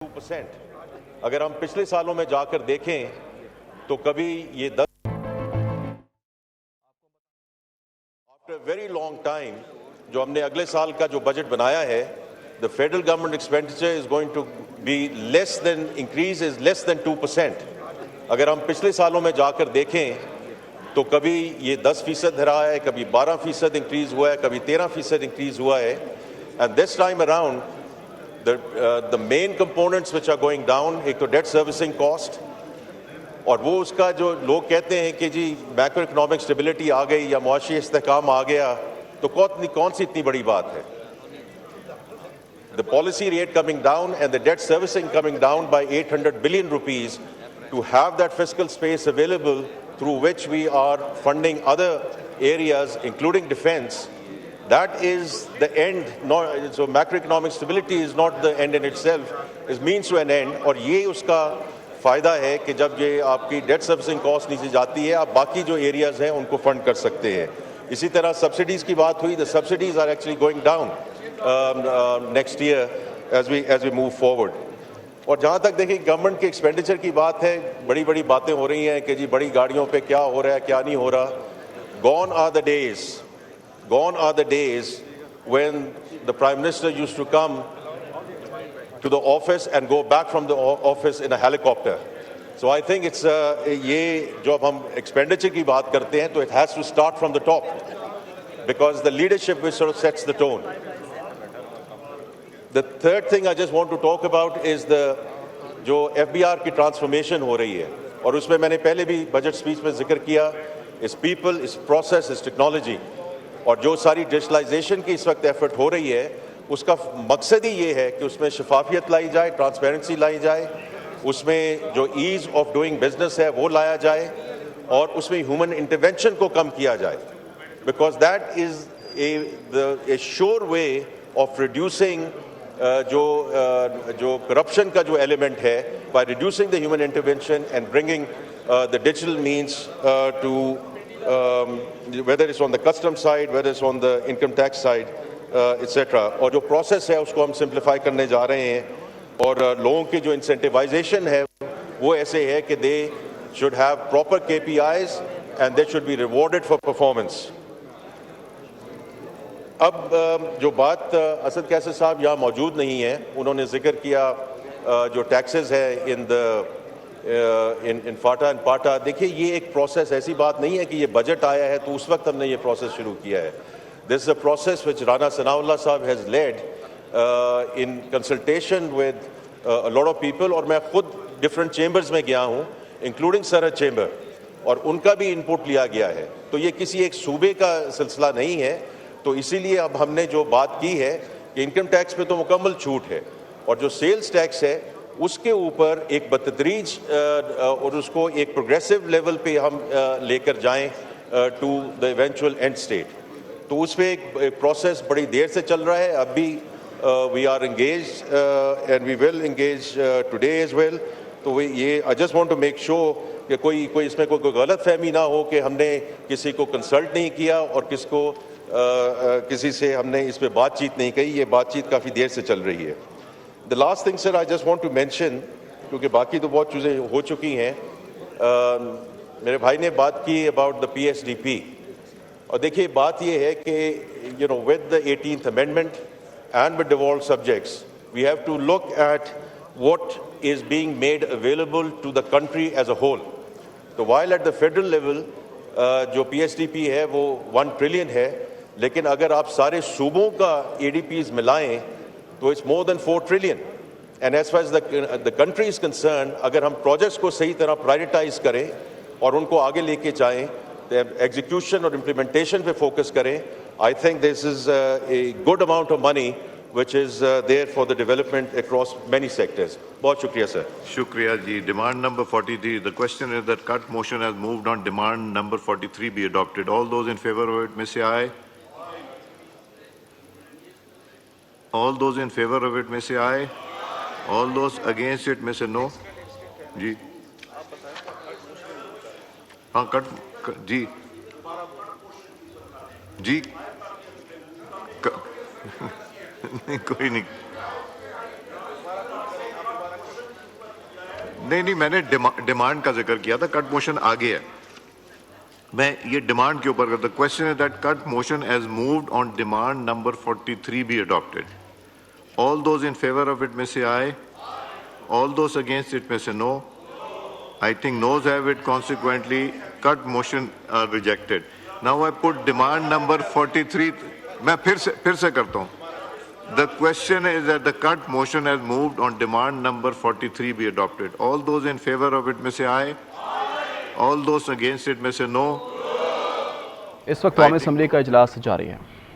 2%। अगर हम पिछले सालों में जाकर देखें तो कभी ये 10 आफ्टर वेरी लॉन्ग टाइम जो हमने अगले साल का जो बजट बनाया है, the federal government expenditure is going to be less than increase is less than 2%। अगर हम पिछले सालों में जाकर देखें तो कभी ये 10% रहा है, कभी 12% इंक्रीज हुआ है, कभी 13% इंक्रीज हुआ है। And this time around the main components which are going down, एक तो डेट सर्विसिंग कॉस्ट, और वो उसका जो लोग कहते हैं कि जी मैक्रो इकोनॉमिक स्टेबिलिटी आ गई या मुआशी इस्तेहकाम आ गया, तो कौन सी इतनी बड़ी बात है। The policy rate coming down and the debt servicing coming down by 800 billion rupees to have that fiscal space available through which we are funding other areas including defense. That is the end. So macroeconomic stability is not the end in itself, it means to an end. और ये उसका फ़ायदा है कि जब ये आपकी date servicing cost नीचे जाती है, आप बाकी जो एरियाज़ हैं उनको फंड कर सकते हैं। इसी तरह सब्सिडीज़ की बात हुई, the subsidies are actually going down next year as we move forward. और जहाँ तक देखिए गवर्नमेंट के एक्सपेंडिचर की बात है, बड़ी बड़ी बातें हो रही हैं कि जी बड़ी गाड़ियों पे क्या हो रहा है क्या नहीं हो रहा। Gone are the days when the Prime Minister used to come to the office and go back from the office in a helicopter. So I think it's ये जो अब हम expenditure की बात करते हैं तो it has to start from the top because the leadership which sort of sets the tone. The third thing I just want to talk about is the जो FBR की transformation हो रही है, और उसमें मैंने पहले भी बजट स्पीच में जिक्र किया, is people, is process, is technology। और जो सारी डिजिटलाइजेशन की इस वक्त एफर्ट हो रही है उसका मकसद ही ये है कि उसमें शफाफियत लाई जाए, ट्रांसपेरेंसी लाई जाए, उसमें जो ईज़ ऑफ डूइंग बिजनेस है वो लाया जाए, और उसमें ह्यूमन इंटरवेंशन को कम किया जाए, because that is a sure way of reducing जो करप्शन का जो एलिमेंट है, by reducing the human intervention and bringing the digital means to whether it's on the custom side, whether it's on the income tax side, etc. और जो process है उसको हम simplify करने जा रहे हैं, और लोगों की जो incentivization है वो ऐसे है कि they should have proper KPIs and they should be rewarded for performance. अब जो बात असद कैसर साहब यहाँ मौजूद नहीं है, उन्होंने जिक्र किया जो taxes है इन फाटा एंड पाटा। देखिए ये एक प्रोसेस, ऐसी बात नहीं है कि ये बजट आया है तो उस वक्त हमने ये प्रोसेस शुरू किया है। This is a process which Rana Sanaullah साहब has led in consultation with a lot of people, और मैं खुद डिफरेंट चेंबर्स में गया हूँ इंक्लूडिंग सरहद चेंबर, और उनका भी इनपुट लिया गया है। तो ये किसी एक सूबे का सिलसिला नहीं है, तो इसीलिए अब हमने जो बात की है कि इनकम टैक्स पे तो मुकम्मल छूट है, और जो सेल्स टैक्स है उसके ऊपर एक बतदरीज और उसको एक प्रोग्रेसिव लेवल पे हम लेकर जाएं to the eventual end state. तो उस पर एक प्रोसेस बड़ी देर से चल रहा है। अब भी we are engage and we will engage today as well. तो ये I just want to make sure कि कोई इसमें कोई गलत फहमी ना हो कि हमने किसी को कंसल्ट नहीं किया और किसी से हमने इस पर बातचीत नहीं की। ये बातचीत काफ़ी देर से चल रही है। The last thing, sir, I just want to mention, क्योंकि बाकी तो बहुत चीज़ें हो चुकी हैं, मेरे भाई ने बात की about the PSDP, और देखिए बात ये है कि with the 18th amendment and with devolved subjects, we have to look at what is being made available to the country as a whole. तो while at the federal level जो PSDP है वो 1 trillion है, लेकिन अगर आप सारे सूबों का ADPs मिलाएं तो it's more than 4 trillion. And as far as the country is concerned, अगर हम प्रोजेक्ट्स को सही तरह प्रायोरिटाइज करें और उनको आगे लेके जाएं, एग्जीक्यूशन और इम्प्लीमेंटेशन पे फोकस करें, I think this is a good amount of money which is there for the development across many sectors. बहुत शुक्रिया सर। शुक्रिया जी। Demand number 43. The question is that cut motion has moved on. Demand number 43 be adopted. All those in favor of it may say aye. All those in favor of it may say aye. All those against it may say no. जी हाँ cut जी जी नहीं कोई नहीं। नहीं, मैंने demand का जिक्र किया था, कट मोशन आगे है। मैं ये डिमांड के ऊपर करता। क्वेश्चन है that cut motion as moved on demand number 43 be adopted. All those in favour of it में से aye, all those against it में से no. I think noes have it, consequently cut motion are rejected. Now I put demand number 43. मैं फिर से करता हूँ। The question is that the cut motion has moved on demand number 43 be adopted. All those in favor of it में से aye. All those against it में से no. इस वक्त कौमी असम्बली का इजलास जारी है।